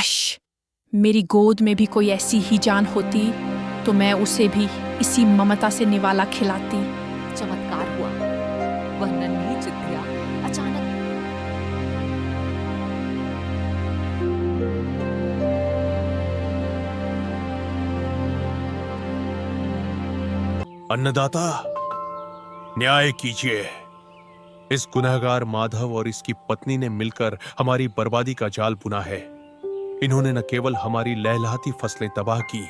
काश मेरी गोद में भी कोई ऐसी ही जान होती तो मैं उसे भी इसी ममता से निवाला खिलाती। चमत्कार हुआ। वह नन्ही चिट्ठिया अचानक अन्नदाता, न्याय कीजिए। इस गुनहगार माधव और इसकी पत्नी ने मिलकर हमारी बर्बादी का जाल बुना है। इन्होंने न केवल हमारी लहलहाती फसलें तबाह की,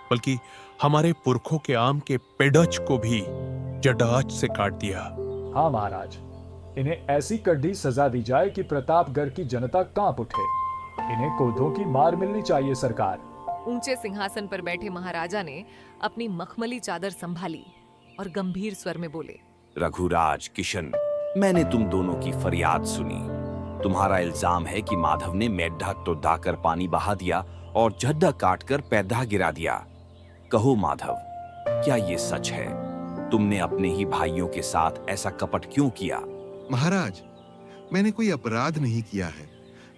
बल्कि हमारे पुरखों के आम के पेड़च को भी जड्डाच से काट दिया। हाँ महाराज, इन्हें ऐसी कड़ी सजा दी जाए कि प्रतापगढ़ की जनता कांप उठे। इन्हें क्रोधों की मार मिलनी चाहिए सरकार। ऊंचे सिंहासन पर बैठे महाराजा ने अपनी मखमली चादर संभाली और गंभीर स्वर में बोले, रघुराज किशन, मैंने तुम दोनों की फरियाद सुनी। तुम्हारा इल्जाम है कि माधव ने मेढा तो दाकर पानी बहा दिया और जड्डा काटकर पैदा गिरा दिया। कहो माधव, क्या ये सच है? तुमने अपने ही भाइयों के साथ ऐसा कपट क्यों किया? महाराज, मैंने कोई अपराध नहीं किया है।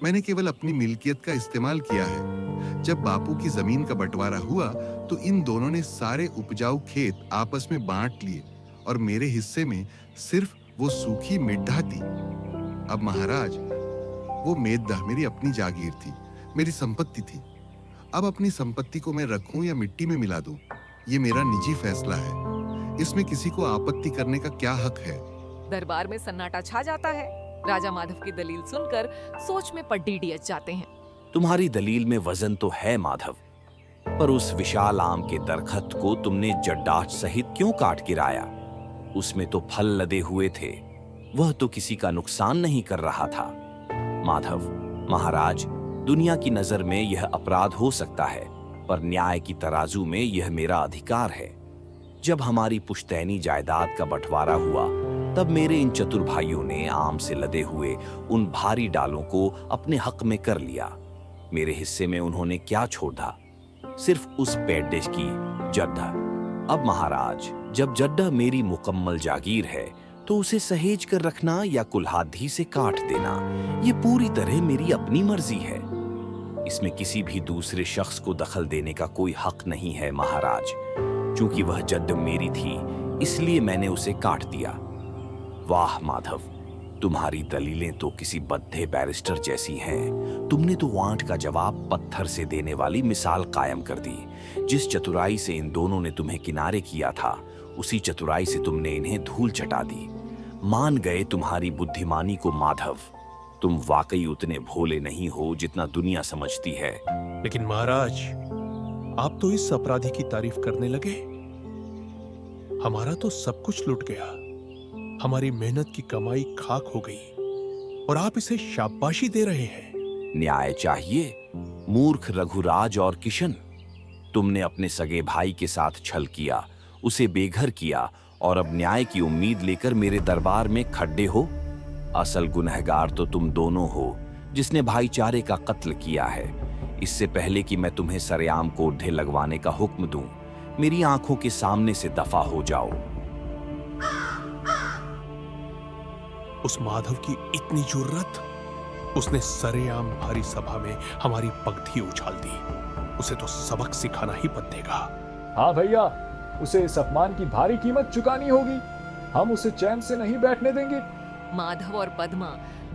मैंने केवल अपनी मिल्कियत का इस्तेमाल किया है। जब बापू की जमीन का बंटवारा हुआ तो इन दोनों ने सारे उपजाऊ खेत आपस में बांट लिए और मेरे हिस्से में सिर्फ वो सूखी मिड्ढा थी। अब महाराज, वो मेदह मेरी अपनी जागीर थी, मेरी संपत्ति थी। अब अपनी संपत्ति को मैं रखूं या मिट्टी में मिला दूं, ये मेरा निजी फैसला है। इसमें किसी को आपत्ति करने का क्या हक है? दरबार में सन्नाटा छा जाता है। राजा माधव की दलील सुनकर सोच में पड्डी डियच जाते हैं। तुम्हारी दलील में वजन तो है माधव, पर उस विशाल आम के दरखत को तुमने जड्डाच सहित क्यों काट गिराया? उसमें तो फल लदे हुए थे, वह तो किसी का नुकसान नहीं कर रहा था। माधव, महाराज, दुनिया की नजर में यह अपराध हो सकता है, पर न्याय की तराजू में यह मेरा अधिकार है। जब हमारी पुश्तैनी जायदाद का बंटवारा हुआ, तब मेरे इन चतुर भाइयों ने आम से लदे हुए उन भारी डालों को अपने हक में कर लिया। मेरे हिस्से में उन्होंने क्या छोड़ा? सिर्फ उस पेड्डेश की जड्डा। अब महाराज, जब जड्डा मेरी मुकम्मल जागीर है, तो उसे सहेज कर रखना या कुल्हाड़ी से काट देना, ये पूरी तरह मेरी अपनी मर्जी है। इसमें किसी भी दूसरे शख्स को दखल देने का कोई हक नहीं है महाराज। चूंकि वह जड्ड मेरी थी, इसलिए मैंने उसे काट दिया। वाह माधव, तुम्हारी दलीलें तो किसी बद्दे बैरिस्टर जैसी हैं। तुमने तो वांट का जवाब पत्थर से देने वाली मिसाल कायम कर दी। जिस चतुराई से इन दोनों ने तुम्हें किनारे किया था, उसी चतुराई से तुमने इन्हें धूल चटा दी। मान गए तुम्हारी बुद्धिमानी को माधव। तुम वाकई उतने भोले नहीं हो जितना दुनिया समझती है। लेकिन महाराज, आप तो इस अपराधी की तारीफ करने लगे। हमारा तो सब कुछ लुट गया, हमारी मेहनत की कमाई खाक हो गई और आप इसे शाबाशी दे रहे हैं। न्याय चाहिए, मूर्ख रघुराज और किशन। तुमने अपने सगे भाई के साथ छल किया, उसे बेघर किया और अब न्याय की उम्मीद लेकर मेरे दरबार में खड़े हो। असल गुनहगार तो तुम दोनों हो, जिसने भाईचारे का कत्ल किया है। इससे पहले कि मैं तुम्हें सरेआम कोढ़े लगवाने का हुक्म दूं, मेरी आंखों के सामने से दफा हो जाओ। उस माधव की इतनी जुर्रत! उसने सरेआम भारी सभा में हमारी पगड़ी उछाल दी। उसे तो सबक सिखाना ही पड़ेगा। हाँ भैया, उसे इस अपमान की भारी कीमत चुकानी होगी। हम उसे चैन से नहीं बैठने देंगे। माधव और पद्मा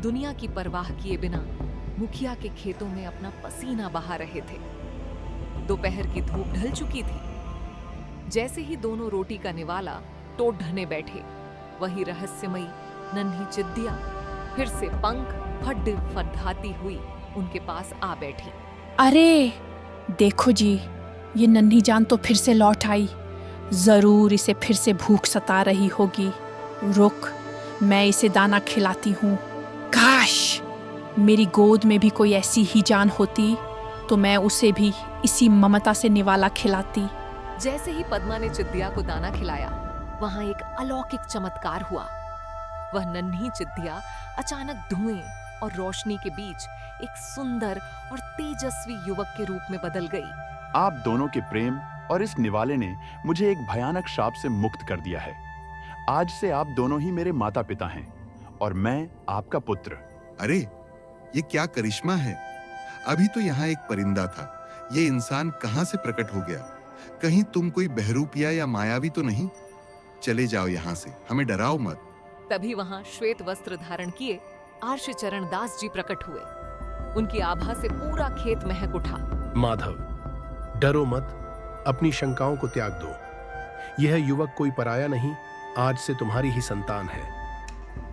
दुनिया की परवाह किए बिना मुखिया के खेतों में अपना पसीना बहा रहे थे। दोपहर की धूप ढल चुकी थी। जैसे ही दोनों रोटी का निवाला टोट ढने बैठे, वही रहस्यमयी नन्ही चिद्दिया फिर से पंख फड फडाती हुई उनके पास आ बैठी। अरे देखो जी, ये नन्ही जान तो फिर से लौट आई। जरूर इसे फिर से भूख सता रही होगी। रुक, मैं इसे दाना खिलाती हूँ। काश मेरी गोद में भी कोई ऐसी ही जान होती तो मैं उसे भी इसी ममता से निवाला खिलाती। जैसे ही पद्मा ने चिद्दिया को दाना खिलाया, वहां एक अलौकिक चमत्कार हुआ। वह नन्ही चिद्दिया अचानक धुएं और रोशनी के बीच एक सुंदर और तेजस्वी युवक के रूप में बदल गई। आप दोनों के प्रेम और इस निवाले ने मुझे एक भयानक शाप से मुक्त कर दिया है। आज से आप दोनों ही मेरे माता पिता हैं और मैं आपका पुत्र। अरे, ये क्या करिश्मा है! अभी तो यहाँ एक परिंदा था, ये इंसान कहाँ से प्रकट हो गया? कहीं तुम कोई बहरूपिया या मायावी तो नहीं? चले जाओ यहाँ से, हमें डराओ मत। तभी वहां श्वेत वस्त्र धारण किए आर्ष चरण दास जी प्रकट हुए। उनकी आभा से पूरा खेत महक उठा। माधव, डरो मत, अपनी शंकाओं को त्याग दो। यह युवक कोई पराया नहीं, आज से तुम्हारी ही संतान है।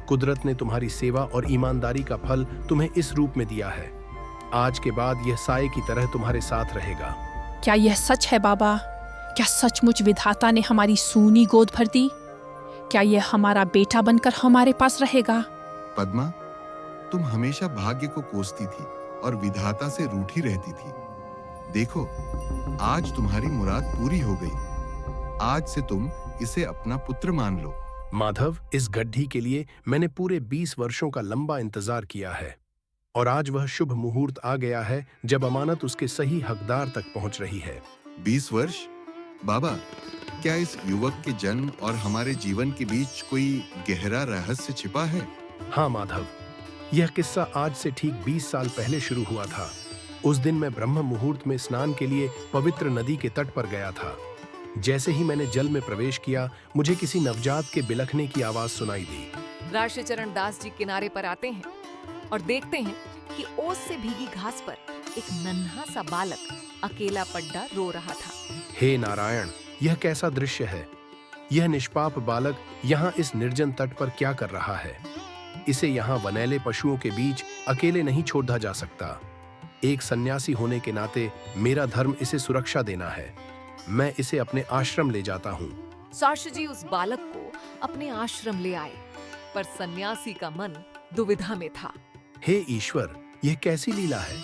कुदरत ने तुम्हारी सेवा और ईमानदारी का फल तुम्हें इस रूप में दिया है। आज के बाद यह साये की तरह तुम्हारे साथ रहेगा। क्या यह सच है बाबा? क्या सचमुच विधाता ने हमारी सूनी गोद भर दी? क्या यह हमारा बेटा बनकर हमारे पास रहेगा? पद्मा, तुम हमेशा भाग्य को कोसती थी और विधाता से रूठी रहती थी। देखो, आज तुम्हारी मुराद पूरी हो गई। आज से तुम इसे अपना पुत्र मान लो। माधव, इस गड्ढी के लिए मैंने पूरे 20 वर्षों का लंबा इंतजार किया है और आज वह शुभ मुहूर्त आ गया है जब अमानत उसके सही हकदार तक पहुंच रही है। 20 वर्ष? बाबा, क्या इस युवक के जन्म और हमारे जीवन के बीच कोई गहरा रहस्य छिपा है? हाँ माधव, यह किस्सा आज से ठीक 20 साल पहले शुरू हुआ था। उस दिन मैं ब्रह्म मुहूर्त में स्नान के लिए पवित्र नदी के तट पर गया था। जैसे ही मैंने जल में प्रवेश किया, मुझे किसी नवजात के बिलखने की आवाज सुनाई दी। राशिचरण दास जी किनारे पर आते हैं और देखते हैं कि ओस से भीगी घास पर एक नन्हा सा बालक अकेला पड्डा रो रहा था। हे नारायण, यह कैसा दृश्य है? यह निष्पाप बालक यहाँ इस निर्जन तट पर क्या कर रहा है? इसे यहाँ वनैले पशुओं के बीच अकेले नहीं छोड़ा जा सकता। एक सन्यासी होने के नाते मेरा धर्म इसे सुरक्षा देना है। मैं इसे अपने आश्रम ले जाता हूँ। सार्ष जी उस बालक को अपने आश्रम ले आए, पर सन्यासी का मन दुविधा में था। हे ईश्वर, यह कैसी लीला है?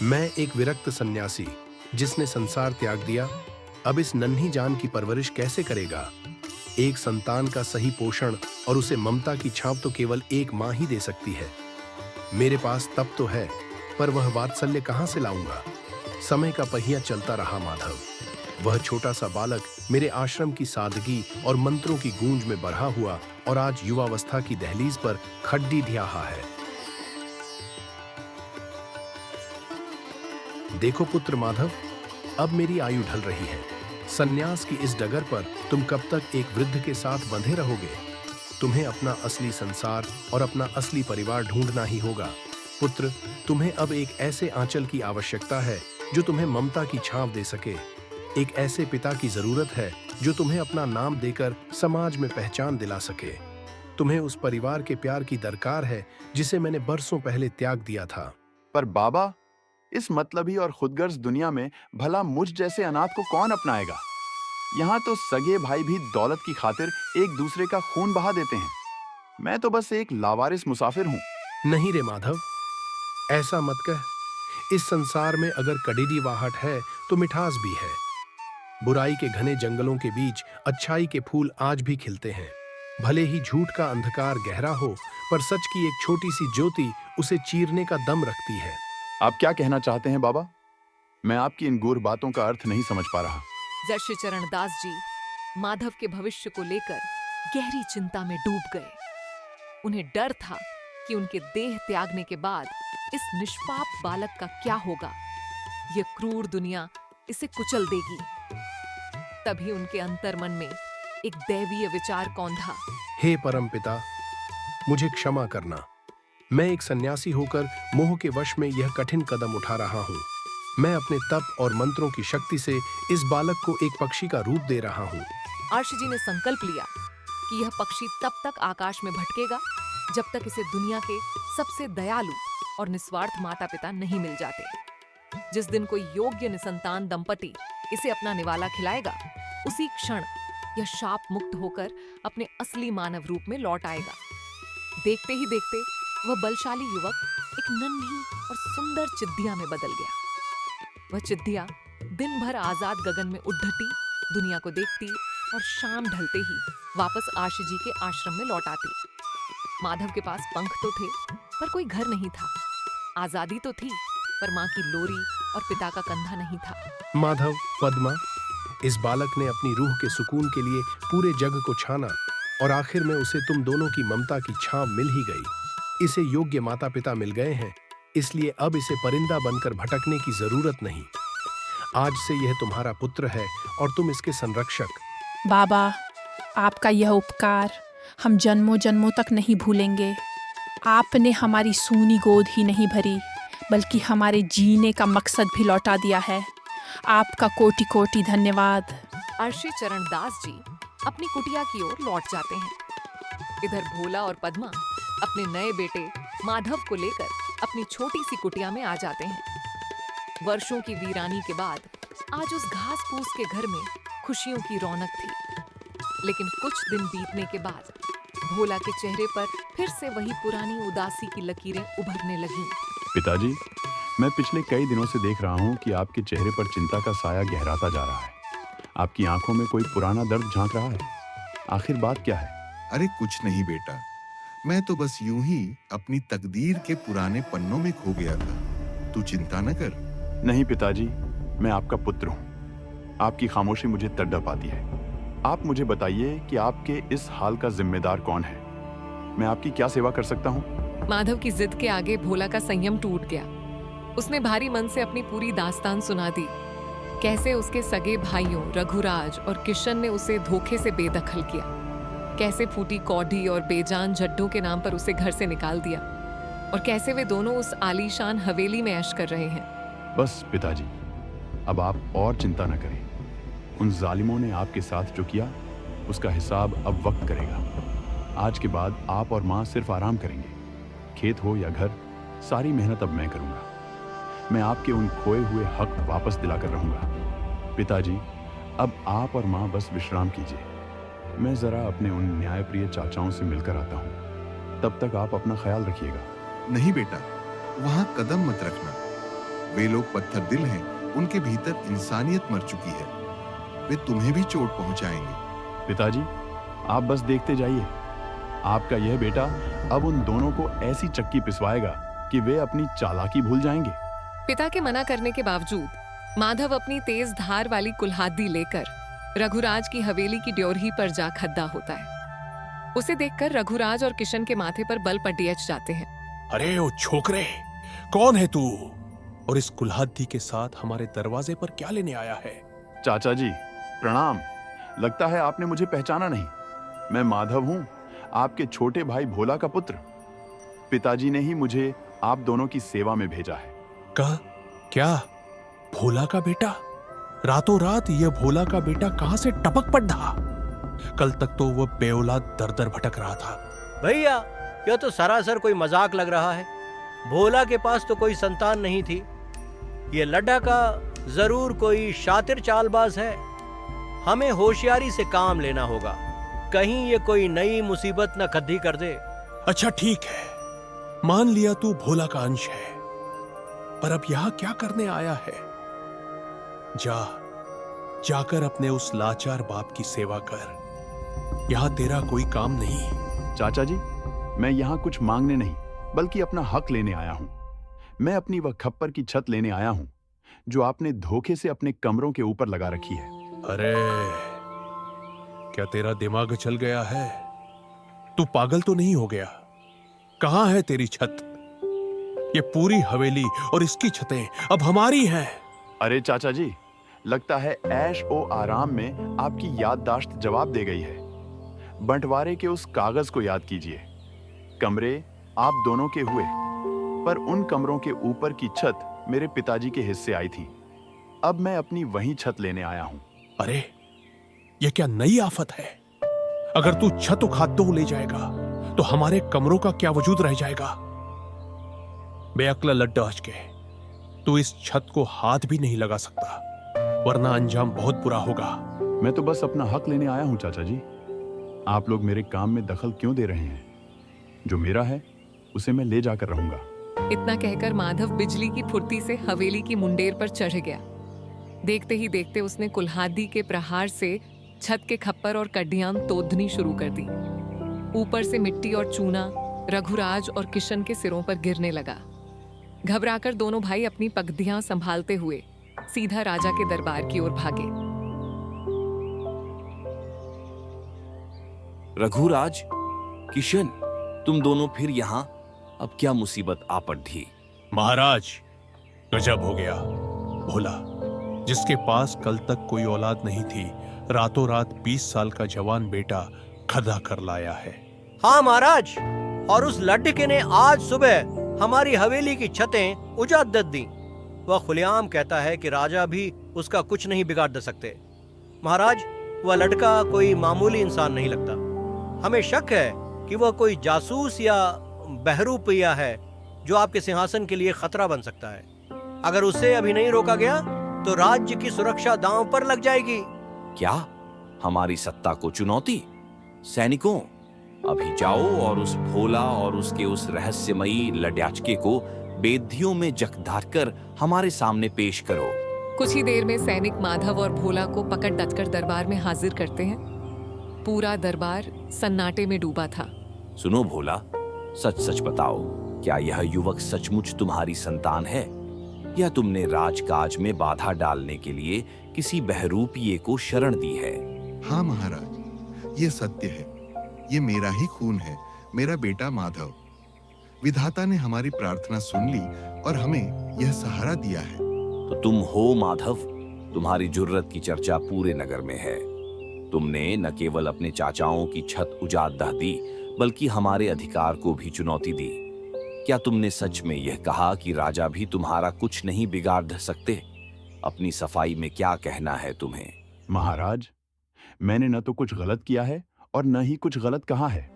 मैं एक विरक्त सन्यासी जिसने संसार त्याग दिया, अब इस नन्ही जान की परवरिश कैसे करेगा? एक संतान का सही पोषण और उसे ममता की छाप तो केवल एक माँ ही दे सकती है। मेरे पास तप तो है, पर वह वात्सल्य कहाँ से लाऊंगा? समय का पहिया चलता रहा माधव। वह छोटा सा बालक मेरे आश्रम की सादगी और मंत्रों की गूंज में बढ़ा हुआ और आज युवावस्था की दहलीज पर खड्डी ढियाहा है। देखो पुत्र माधव, अब मेरी आयु ढल रही है। सन्यास की इस डगर पर तुम कब तक एक वृद्ध के साथ बंधे रहोगे? तुम्हें अपना असली संसार और अपना असली परिवार ढूंढना ही होगा। पुत्र, तुम्हें अब एक ऐसे आंचल की आवश्यकता है जो तुम्हें ममता की छाप दे सके। एक ऐसे पिता की जरूरत है जो तुम्हें अपना नाम देकर समाज में पहचान दिला सके। तुम्हें उस परिवार के प्यार की दरकार है जिसे मैंने बरसों पहले त्याग दिया था। पर बाबा, इस मतलबी और खुदगर्ज दुनिया में भला मुझ जैसे अनाथ को कौन अपनाएगा? यहाँ तो सगे भाई भी दौलत की खातिर एक दूसरे का खून बहा देते हैं। मैं तो बस एक लावारिस मुसाफिर हूँ। नहीं रे माधव, ऐसा मत कह। इस संसार में अगर कड़ीवाहट है तो मिठास भी है। बुराई के घने जंगलों के बीच अच्छाई के फूल आज भी खिलते हैं। भले ही झूठ का अंधकार गहरा हो, पर सच की एक छोटी सी ज्योति उसे चीरने का दम रखती है। आप क्या कहना चाहते हैं बाबा? मैं आपकी इन गूढ़ बातों का अर्थ नहीं समझ पा रहा। जर्षिचरण दास जी माधव के भविष्य को लेकर गहरी चिंता में डूब गए। उन्हें डर था कि उनके देह त्यागने के बाद इस निष्पाप बालक का क्या होगा। यह क्रूर दुनिया इसे कुचल देगी। तभी उनके अंतर्मन में एक दैवीय विचार कौंधा। हे परमपिता, मुझे क्षमा करना। मैं एक सन्यासी होकर मोह के वश में यह कठिन कदम उठा रहा हूँ। मैं अपने तप और मंत्रों की शक्ति से इस बालक को एक पक्षी का रूप दे रहा हूँ। आर्ष जी ने संकल्प लिया कि यह पक्षी तब तक आकाश में भटकेगा जब तक इसे दुनिया के सबसे दयालु और निस्वार्थ माता पिता नहीं मिल जाते। जिस दिन कोई योग्य निसंतान दंपति इसे अपना निवाला खिलाएगा, उसी क्षण यह शाप मुक्त होकर अपने असली मानव रूप में लौट आएगा। देखते ही देखते वह बलशाली युवक एक नन्ही और सुंदर चिद्दिया में बदल गया। वह चिद्दिया दिन भर आजाद गगन में उड्डती दुनिया को देखती और शाम ढलते ही वापस आशी जी के आश्रम में लौट आती। माधव के पास पंख तो थे, पर कोई घर नहीं था। आजादी तो थी, पर माँ की लोरी और पिता का कंधा नहीं था। माधव, पद्मा, इस बालक ने अपनी रूह के सुकून के लिए पूरे जग को छाना और आखिर में उसे तुम दोनों की ममता की छांव मिल ही गई। इसे योग्य माता पिता मिल गए हैं। इसलिए अब इसे परिंदा बनकर भटकने की जरूरत नहीं। आज से यह तुम्हारा पुत्र है और तुम इसके संरक्षक। बाबा, आपका यह उपकार हम जन्मों जन्मों तक नहीं भूलेंगे। आपने हमारी सूनी गोद ही नहीं भरी, बल्कि हमारे जीने का मकसद भी लौटा दिया है। आपका कोटि कोटि धन्यवाद। अर्शी चरण दास जी अपनी कुटिया की ओर लौट जाते हैं। इधर भोला और पद्मा अपने नए बेटे माधव को लेकर अपनी छोटी सी कुटिया में आ जाते हैं। वर्षों की वीरानी के बाद आज उस घास फूस के घर में खुशियों की रौनक थी। लेकिन कुछ दिन बीतने के बाद भोला के चेहरे पर फिर से वही पुरानी उदासी की लकीरें उभरने लगीं। पिताजी, मैं पिछले कई दिनों से देख रहा हूँ कि आपके चेहरे पर चिंता का साया गहराता जा रहा है। आपकी आंखों में कोई पुराना दर्द झांक रहा है। आखिर बात क्या है? अरे कुछ नहीं बेटा, मैं तो बस यूं ही अपनी तकदीर के पुराने पन्नों में खो गया था। तू चिंता न कर। नहीं पिताजी, मैं आपका पुत्र हूँ। आपकी खामोशी मुझे तड़पाती है। आप मुझे बताइए कि आपके इस हाल का जिम्मेदार कौन है? मैं आपकी क्या सेवा कर सकता हूँ? माधव की जिद के आगे भोला का संयम टूट गया। उसने भारी मन से अपनी पूरी दास्तान सुना दी। कैसे उसके सगे भाइयों रघुराज और किशन ने उसे धोखे से बेदखल किया, कैसे फूटी कौड़ी और बेजान जड्डों के नाम पर उसे घर से निकाल दिया, और कैसे वे दोनों उस आलीशान हवेली में ऐश कर रहे हैं। बस पिताजी, अब आप और चिंता न करें। उन जालिमों ने आपके साथ जो किया उसका हिसाब अब वक्त करेगा। आज के बाद आप और माँ सिर्फ आराम करेंगे। खेत हो या घर, सारी मेहनत अब मैं करूंगा। मैं आपके उन खोए हुए हक वापस दिलाकर रहूंगा। पिताजी, अब आप और माँ बस विश्राम कीजिए। मैं जरा अपने उन न्यायप्रिय चाचाओं से मिलकर आता हूँ। तब तक आप अपना ख्याल रखिएगा। नहीं बेटा, वहां कदम मत रखना। वे लोग पत्थर दिल हैं, उनके भीतर इंसानियत मर चुकी है। वे तुम्हें भी चोट पहुंचाएंगे। पिताजी, आप बस देखते जाइए। आपका यह बेटा अब उन दोनों को ऐसी चक्की पिसवाएगा कि वे अपनी चालाकी भूल जाएंगे। पिता के मना करने के बावजूद माधव अपनी तेज धार वाली कुल्हाड़ी लेकर रघुराज की हवेली की ड्योरही पर जा खड़ा होता है। उसे देखकर रघुराज और किशन के माथे पर बल पटियच जाते हैं। अरे ओ छोकरे, कौन है तू? और इस कुल्हाड़ी के साथ हमारे दरवाजे पर क्या लेने आया है? चाचा जी, प्रणाम। लगता है आपने मुझे पहचाना नहीं। मैं माधव हूँ, आपके छोटे भाई भोला का पुत्र। पिताजी ने ही मुझे आप दोनों की सेवा में भेजा है। क्या भोला का बेटा? रातों रात ये भोला का बेटा कहां से टपक पड़ा? कल तक तो वह बेऔलाद दर दर भटक रहा था। भैया, यह तो सरासर कोई मजाक लग रहा है। भोला के पास तो कोई संतान नहीं थी। ये लड्ढा का जरूर कोई शातिर चालबाज है। हमें होशियारी से काम लेना होगा, कहीं ये कोई नई मुसीबत न खड़ी कर दे। अच्छा ठीक है, मान लिया तू भोला का अंश है, पर अब यहां क्या करने आया है? जाकर अपने उस लाचार बाप की सेवा कर। यहां तेरा कोई काम नहीं। चाचा जी, मैं यहाँ कुछ मांगने नहीं बल्कि अपना हक लेने आया हूँ। मैं अपनी वह खप्पर की छत लेने आया हूँ जो आपने धोखे से अपने कमरों के ऊपर लगा रखी है। अरे, क्या तेरा दिमाग चल गया है? तू पागल तो नहीं हो गया? कहां है तेरी छत? ये पूरी हवेली और इसकी छतें अब हमारी हैं। अरे चाचा जी, लगता है ऐश ओ आराम में आपकी याददाश्त जवाब दे गई है। बंटवारे के उस कागज को याद कीजिए। कमरे आप दोनों के हुए, पर उन कमरों के ऊपर की छत मेरे पिताजी के हिस्से आई थी। अब मैं अपनी वही छत लेने आया हूं। अरे, यह क्या नई आफत है? अगर तू छत उखाड़ ले जाएगा तो हमारे कमरों का क्या वजूद रह जाएगा? बेअक्ल लड्डाज के, तू इस छत को हाथ भी नहीं लगा सकता, वरना अंजाम बहुत बुरा होगा। मैं तो बस अपना हक लेने आया हूं चाचा जी। आप लोग मेरे काम में दखल क्यों दे रहे हैं? जो मेरा है उसे मैं ले जाकर रहूंगा। इतना कहकर माधव बिजली की फुर्ती से हवेली की मुंडेर पर चढ़ गया। देखते ही देखते उसने कुल्हाड़ी के प्रहार से छत के खप्पर और कड्डियां तोड़नी शुरू कर दी। ऊपर से मिट्टी और चूना रघुराज और किशन के सिरों पर गिरने लगा। घबराकर दोनों भाई अपनी पगडियां संभालते हुए सीधा राजा के दरबार की ओर भागे। रघुराज, किशन, तुम दोनों फिर यहाँ? अब क्या मुसीबत आ पड़ी? महाराज, गजब हो गया। भोला, जिसके पास कल तक कोई औलाद नहीं थी, रातों रात 20 साल का जवान बेटा खड़ा कर लाया है। हाँ महाराज, और उस लड्ढके ने आज सुबह हमारी हवेली की छतें उजाड़ दी। वह खुलेआम कहता है कि राजा भी उसका कुछ नहीं बिगाड़ दे सकते। महाराज, वह लड़का कोई मामूली इंसान नहीं लगता। हमें शक है कि वह कोई जासूस या बहरूपिया है जो आपके सिंहासन के लिए खतरा बन सकता है। अगर उसे अभी नहीं रोका गया तो राज्य की सुरक्षा दांव पर लग जाएगी। क्या हमारी सत्ता को चुनौती? सैनिकों, अभी जाओ और उस भोला और उसके उस रहस्यमयी लड्याचके को बेदियों में जखधार कर हमारे सामने पेश करो। कुछ ही देर में सैनिक माधव और भोला को पकड़ डटकर दरबार में हाजिर करते हैं। पूरा दरबार सन्नाटे में डूबा था। सुनो भोला, सच सच बताओ, क्या यह युवक सचमुच तुम्हारी संतान है, या तुमने राजकाज में बाधा डालने के लिए किसी बहरूपिये को शरण दी है? हाँ महाराज, ये सत्य है। ये मेरा ही खून है, मेरा बेटा माधव। विधाता ने हमारी प्रार्थना सुन ली और हमें यह सहारा दिया है। तो तुम हो माधव। तुम्हारी जुर्रत की चर्चा पूरे नगर में है। तुमने न केवल अपने चाचाओं की छत उजाड़ दी, बल्कि हमारे अधिकार को भी चुनौती दी। क्या तुमने सच में यह कहा कि राजा भी तुम्हारा कुछ नहीं बिगाड़ सकते? अपनी सफाई में क्या कहना है तुम्हें? महाराज, मैंने न तो कुछ गलत किया है और न ही कुछ गलत कहा है।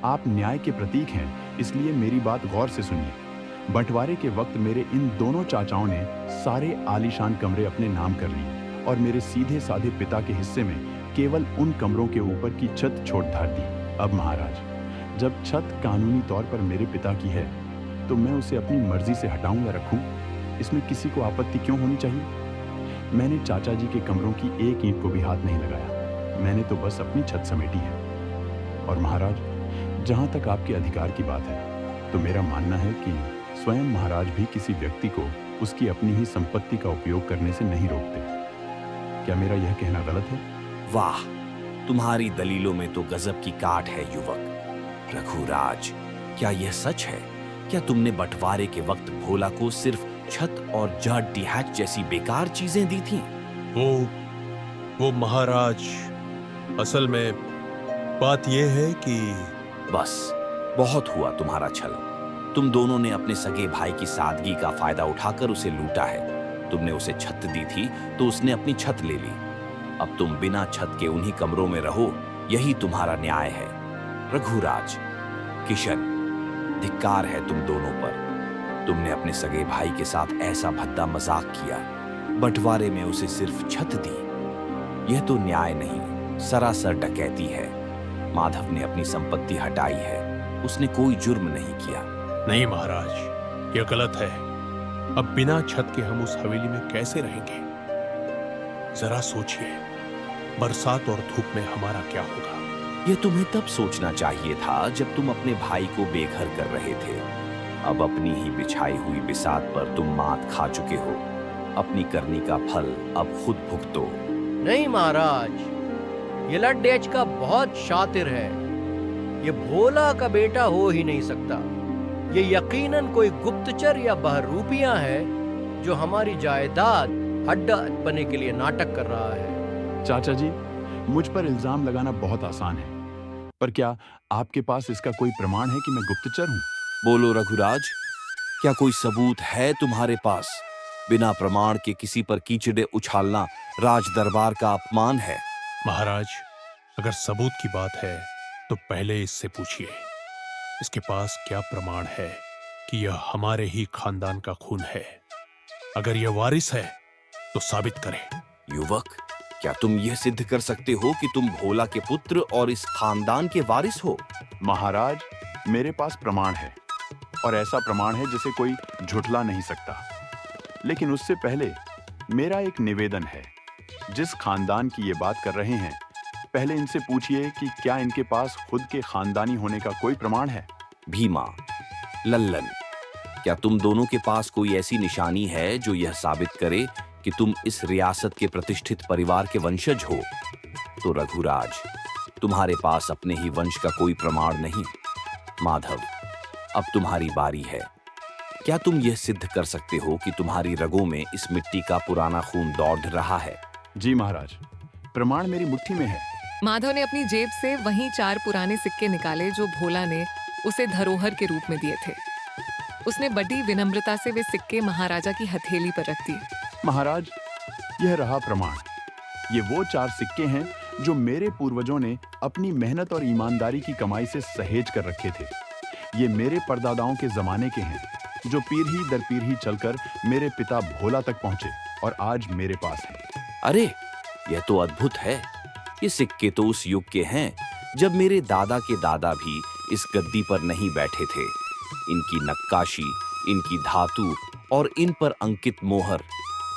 आप न्याय के प्रतीक हैं, इसलिए मेरी बात गौर से सुनिए। बंटवारे के वक्त मेरे इन दोनों चाचाओं ने सारे आलीशान कमरे अपने नाम कर लिए और मेरे सीधे साधे पिता के हिस्से में केवल उन कमरों के ऊपर की छत छोड़ धार दी। अब महाराज, जब छत कानूनी तौर पर मेरे पिता की है, तो मैं उसे अपनी मर्जी से हटाऊं या रखूं, इसमें किसी को आपत्ति क्यों होनी चाहिए? मैंने चाचा जी के कमरों की एक ईंट को भी हाथ नहीं लगाया। मैंने तो बस अपनी छत समेटी है। और महाराज, जहां तक आपके अधिकार की बात है, तो मेरा मानना है कि स्वयं महाराज भी किसी व्यक्ति को उसकी अपनी ही संपत्ति का उपयोग करने से नहीं रोकते। क्या मेरा यह कहना गलत है? वाह, तुम्हारी दलीलों में तो गजब की काट है युवक। रघुराज, क्या यह सच है? क्या तुमने बंटवारे के वक्त भोला को सिर्फ छत और जड़ डिहैच जैसी बेकार चीजें दी थीं? वो महाराज, असल में बात यह है कि बस, बहुत हुआ तुम्हारा छल। तुम दोनों ने अपने सगे भाई की सादगी का फायदा उठाकर उसे लूटा है। तुमने उसे छत दी थी तो उसने अपनी छत ले ली। अब तुम बिना छत के उन्हीं कमरों में रहो, यही तुम्हारा न्याय है। रघुराज, किशन, धिक्कार है तुम दोनों पर। तुमने अपने सगे भाई के साथ ऐसा भद्दा मजाक किया, बंटवारे में उसे सिर्फ छत दी। यह तो न्याय नहीं, सरासर डकैती है। माधव ने अपनी संपत्ति हटाई है, उसने कोई जुर्म नहीं किया। नहीं महाराज, यह गलत है। अब बिना छत के हम उस हवेली में कैसे रहेंगे? जरा सोचिए, बरसात और धूप में हमारा क्या होगा? यह तुम्हें तब सोचना चाहिए था जब तुम अपने भाई को बेघर कर रहे थे। अब अपनी ही बिछाई हुई बिसात पर तुम मात खा चुके हो। अपनी करनी का फल अब खुद भुगतो। नहीं महाराज, ये लड्डेच का बहुत शातिर है। ये भोला का बेटा हो ही नहीं सकता। ये यकीनन कोई गुप्तचर या बहरूपिया है जो हमारी जायदाद हड्डा बने के लिए नाटक कर रहा है। चाचा जी, मुझ पर इल्जाम लगाना बहुत आसान है, पर क्या आपके पास इसका कोई प्रमाण है कि मैं गुप्तचर हूँ? बोलो रघुराज, क्या कोई सबूत है तुम्हारे पास? बिना प्रमाण के किसी पर कीचड़े उछालना राज दरबार का अपमान है। महाराज, अगर सबूत की बात है तो पहले इससे पूछिए, इसके पास क्या प्रमाण है कि यह हमारे ही खानदान का खून है? अगर यह वारिस है तो साबित करे। युवक, क्या तुम यह सिद्ध कर सकते हो कि तुम भोला के पुत्र और इस खानदान के वारिस हो? महाराज, मेरे पास प्रमाण है, और ऐसा प्रमाण है जिसे कोई झुठला नहीं सकता। लेकिन उससे पहले मेरा एक निवेदन है। जिस खानदान की ये बात कर रहे हैं, पहले इनसे पूछिए कि क्या इनके पास खुद के खानदानी होने का कोई प्रमाण है? भीमा, लल्लन, क्या तुम दोनों के पास कोई ऐसी निशानी है जो यह साबित करे कि तुम इस रियासत के प्रतिष्ठित परिवार के वंशज हो? तो रघुराज, तुम्हारे पास अपने ही वंश का कोई प्रमाण नहीं। माधव, अब तुम्हारी बारी है। क्या तुम यह सिद्ध कर सकते हो कि तुम्हारी रगों में इस मिट्टी का पुराना खून दौड़ रहा है? जी महाराज, प्रमाण मेरी मुट्ठी में है। माधव ने अपनी जेब से वहीं 4 पुराने सिक्के निकाले जो भोला ने उसे धरोहर के रूप में दिए थे। उसने बड़ी विनम्रता से वे सिक्के महाराजा की हथेली पर रख दिए। महाराज, यह रहा प्रमाण। ये वो 4 सिक्के हैं जो मेरे पूर्वजों ने अपनी मेहनत और ईमानदारी की कमाई से सहेज कर रखे थे। ये मेरे परदादाओं के जमाने के हैं, जो पीढ़ी दर पीढ़ी चलकर मेरे पिता भोला तक पहुंचे और आज मेरे पास हैं। अरे, यह तो अद्भुत है। ये सिक्के तो उस युग के हैं जब मेरे दादा के दादा भी इस गद्दी पर नहीं बैठे थे। इनकी नक्काशी, इनकी धातु और इन पर अंकित मोहर,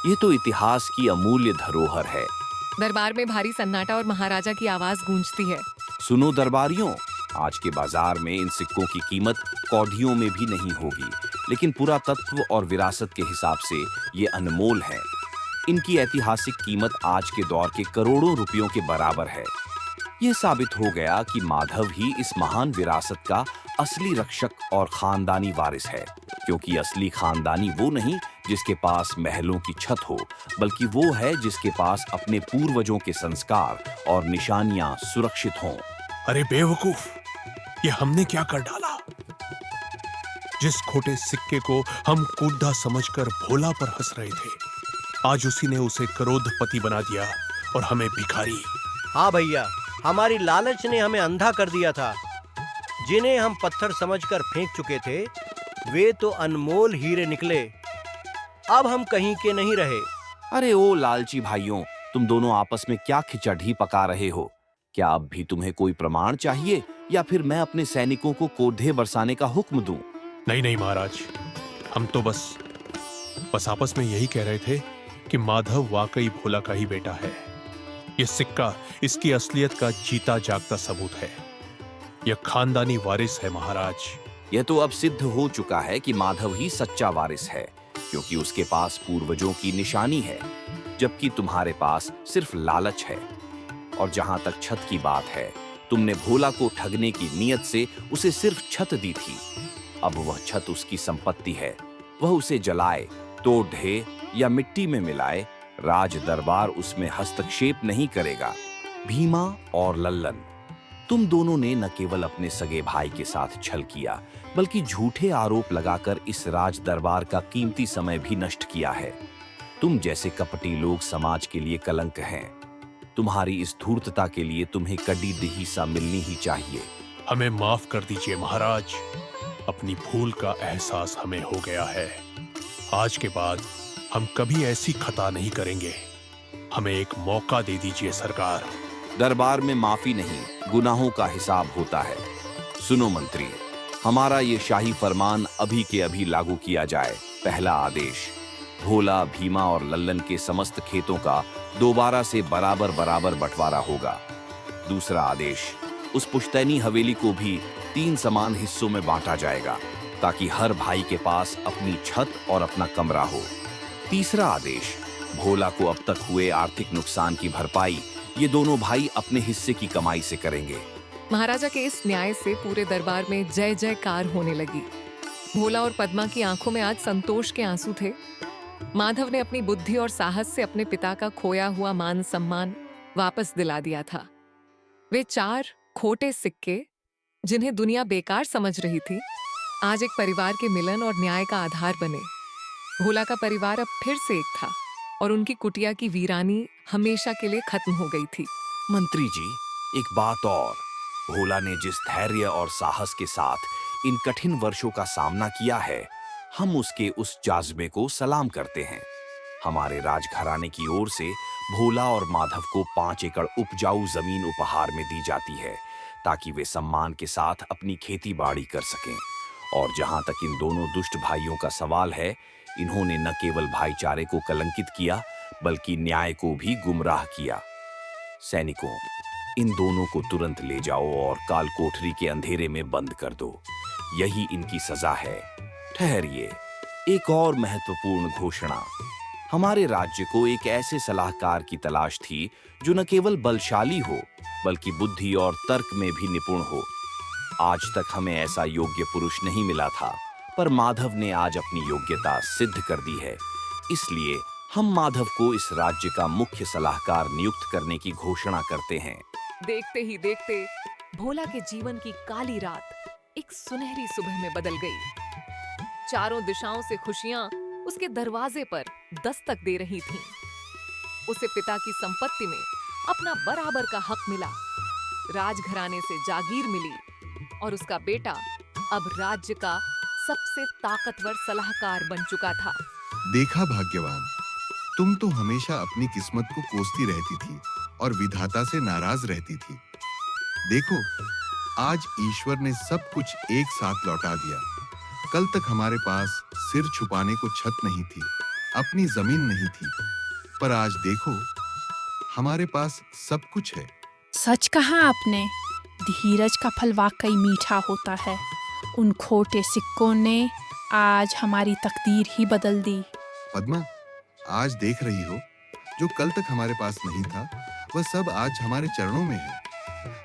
ये तो इतिहास की अमूल्य धरोहर है। दरबार में भारी सन्नाटा और महाराजा की आवाज गूंजती है। सुनो दरबारियों, आज के बाजार में इन सिक्कों की कीमत कौड़ियों में भी नहीं होगी, लेकिन पुरातत्व और विरासत के हिसाब से ये अनमोल है। इनकी ऐतिहासिक कीमत आज के दौर के करोड़ों रुपयों के बराबर है। यह साबित हो गया कि माधव ही इस महान विरासत का असली रक्षक और खानदानी वारिस है, क्योंकि असली खानदानी वो नहीं जिसके पास महलों की छत हो, बल्कि वो है जिसके पास अपने पूर्वजों के संस्कार और निशानियां सुरक्षित हों। अरे बेवकूफ, ये हमने क्या कर डाला? जिस खोटे सिक्के को हम कूदा समझकर भोला पर हंस रहे थे, आज उसी ने उसे करोड़पति बना दिया और हमें भिखारी। हाँ भैया, हमारी लालच ने हमें अंधा कर दिया था। जिन्हें हम पत्थर समझकर फेंक चुके थे, वे तो अनमोल हीरे निकले। अब हम कहीं के नहीं रहे। अरे ओ लालची भाइयों, तुम दोनों आपस में क्या खिचड़ी पका रहे हो? क्या अब भी तुम्हें कोई प्रमाण चाहिए, या फिर मैं अपने सैनिकों को क्रोधे बरसाने का हुक्म दूं? नहीं नहीं महाराज, हम तो बस आपस में यही कह रहे थे कि माधव वाकई भोला का ही बेटा है। यह सिक्का इसकी असलियत का जीता जागता सबूत है। यह खानदानी वारिस है महाराज। यह तो अब सिद्ध हो चुका है कि माधव ही सच्चा वारिस है, क्योंकि उसके पास पूर्वजों की निशानी है, जबकि तुम्हारे पास सिर्फ लालच है। और जहां तक छत की बात है, तुमने भोला को ठगने की नीयत से उसे सिर्फ छत दी थी। अब वह छत उसकी संपत्ति है। वह उसे जलाए, तोड़ ढे या मिट्टी में मिलाए, राज दरबार उसमें हस्तक्षेप नहीं करेगा। भीमा और लल्लन, तुम दोनों ने न केवल अपने सगे भाई के साथ छल किया, बल्कि झूठे आरोप लगाकर इस राज दरबार का कीमती समय भी नष्ट किया है। तुम जैसे कपटी लोग समाज के लिए कलंक हैं। तुम्हारी इस धूर्तता के लिए तुम्हें कड़ी दही सा मिलनी ही चाहिए। हमें माफ कर दीजिए महाराज, अपनी भूल का एहसास हमें हो गया है। आज के बाद हम कभी ऐसी खता नहीं करेंगे। हमें एक मौका दे दीजिए सरकार। दरबार में माफी नहीं, गुनाहों का हिसाब होता है। सुनो मंत्री, हमारा ये शाही फरमान अभी के अभी लागू किया जाए। पहला आदेश, भोला, भीमा और लल्लन के समस्त खेतों का दोबारा से बराबर बराबर बंटवारा होगा। दूसरा आदेश, उस पुश्तैनी हवेली को भी 3 समान हिस्सों में बांटा जाएगा, ताकि हर भाई के पास अपनी छत और अपना कमरा हो। तीसरा आदेश, भोला को अब तक हुए आर्थिक नुकसान की भरपाई ये दोनों भाई अपने हिस्से की कमाई से करेंगे। महाराजा के इस न्याय से पूरे दरबार में जय जयकार होने लगी। भोला और पद्मा की आंखों में आज संतोष के आंसू थे। माधव ने अपनी बुद्धि और साहस से अपने पिता का खोया हुआ मान सम्मान वापस दिला दिया था। वे 4 खोटे सिक्के, जिन्हें दुनिया बेकार समझ रही थी, आज एक परिवार के मिलन और न्याय का आधार बने। भोला का परिवार अब फिर से एक था और उनकी कुटिया की वीरानी हमेशा के लिए खत्म हो गई थी। मंत्री जी, एक बात और, भोला ने जिस धैर्य और साहस के साथ इन कठिन वर्षों का सामना किया है, हम उसके उस जाज्बे को सलाम करते हैं। हमारे राजघराने की ओर से भोला और माधव को 5 एकड़ उपजाऊ जमीन उपहार में दी जाती है, ताकि वे सम्मान के साथ अपनी खेती बाड़ी कर सकें। और जहां तक इन दोनों दुष्ट भाइयों का सवाल है, इन्होंने न केवल भाईचारे को कलंकित किया, बल्कि न्याय को भी गुमराह किया। सैनिकों, इन दोनों को तुरंत ले जाओ और काल कोठरी के अंधेरे में बंद कर दो। यही इनकी सजा है। ठहरिए, एक और महत्वपूर्ण घोषणा। हमारे राज्य को एक ऐसे सलाहकार की तलाश थी जो न केवल बलशाली हो, बल्कि बुद्धि और तर्क में भी निपुण हो। आज तक हमें ऐसा योग्य पुरुष नहीं मिला था, पर माधव ने आज अपनी योग्यता सिद्ध कर दी है, इसलिए हम माधव को इस राज्य का मुख्य सलाहकार नियुक्त करने की घोषणा करते हैं। देखते ही देखते भोला के जीवन की काली रात एक सुनहरी सुबह में बदल गई। चारों दिशाओं से खुशियां उसके दरवाजे पर दस्तक दे रही थीं। उसे पिता की संपत्ति में अपना बराबर का हक मिला, राजघराने से जागीर मिली और उसका बेटा अब राज्य का सबसे ताकतवर सलाहकार बन चुका था। देखा भाग्यवान, तुम तो हमेशा अपनी किस्मत को कोसती रहती थी और विधाता से नाराज रहती थी। देखो, आज ईश्वर ने सब कुछ एक साथ लौटा दिया। कल तक हमारे पास सिर छुपाने को छत नहीं थी, अपनी जमीन नहीं थी, पर आज देखो हमारे पास सब कुछ है। सच कहा आपने, धीरज का फल वाकई मीठा होता है। उन खोटे सिक्कों ने आज हमारी तकदीर ही बदल दी। पद्मा, आज देख रही हो, जो कल तक हमारे पास नहीं था वह सब आज हमारे चरणों में है।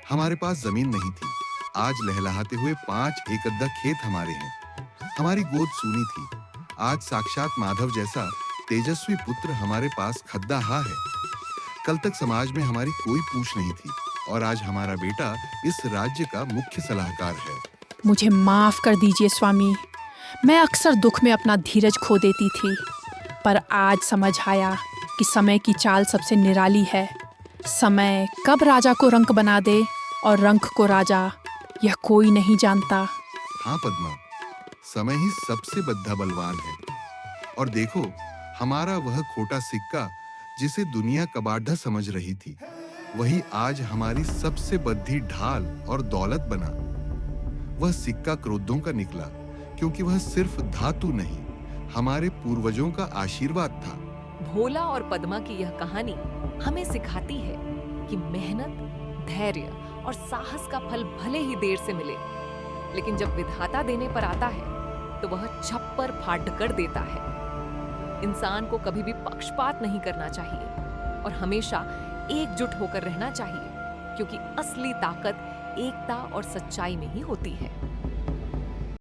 हमारे पास जमीन नहीं थी, आज लहलहाते हुए 5 एकड़ खेत हमारे हैं। हमारी गोद सूनी थी, आज साक्षात माधव जैसा तेजस्वी पुत्र हमारे पास खद्दाहा है। कल तक समाज में हमारी कोई पूछ नहीं थी और आज हमारा बेटा इस राज्य का मुख्य सलाहकार है। मुझे माफ कर दीजिए स्वामी, मैं अक्सर दुख में अपना धीरज खो देती थी, पर आज समझ आया कि समय की चाल सबसे निराली है। समय कब राजा को रंक बना दे और रंक को राजा, यह कोई नहीं जानता। हाँ पद्मा, समय ही सबसे बद्धा बलवान है। और देखो, हमारा वह खोटा सिक्का जिसे दुनिया कबाड़ा समझ रही थी, वही आज हमारी सबसे बद्धी ढाल और दौलत बना। वह सिक्का क्रोधों का निकला, क्योंकि वह सिर्फ धातु नहीं, हमारे पूर्वजों का आशीर्वाद था। भोला और पद्मा की यह कहानी हमें सिखाती है कि मेहनत, धैर्य और साहस का फल भले ही देर से मिले, लेकिन जब विधाता देने पर आता है तो वह छप्पर फाड़ कर देता है। इंसान को कभी भी पक्षपात नहीं करना चाहिए और हमेशा एकजुट होकर रहना चाहिए, क्योंकि असली ताकत एकता और सच्चाई में ही होती है।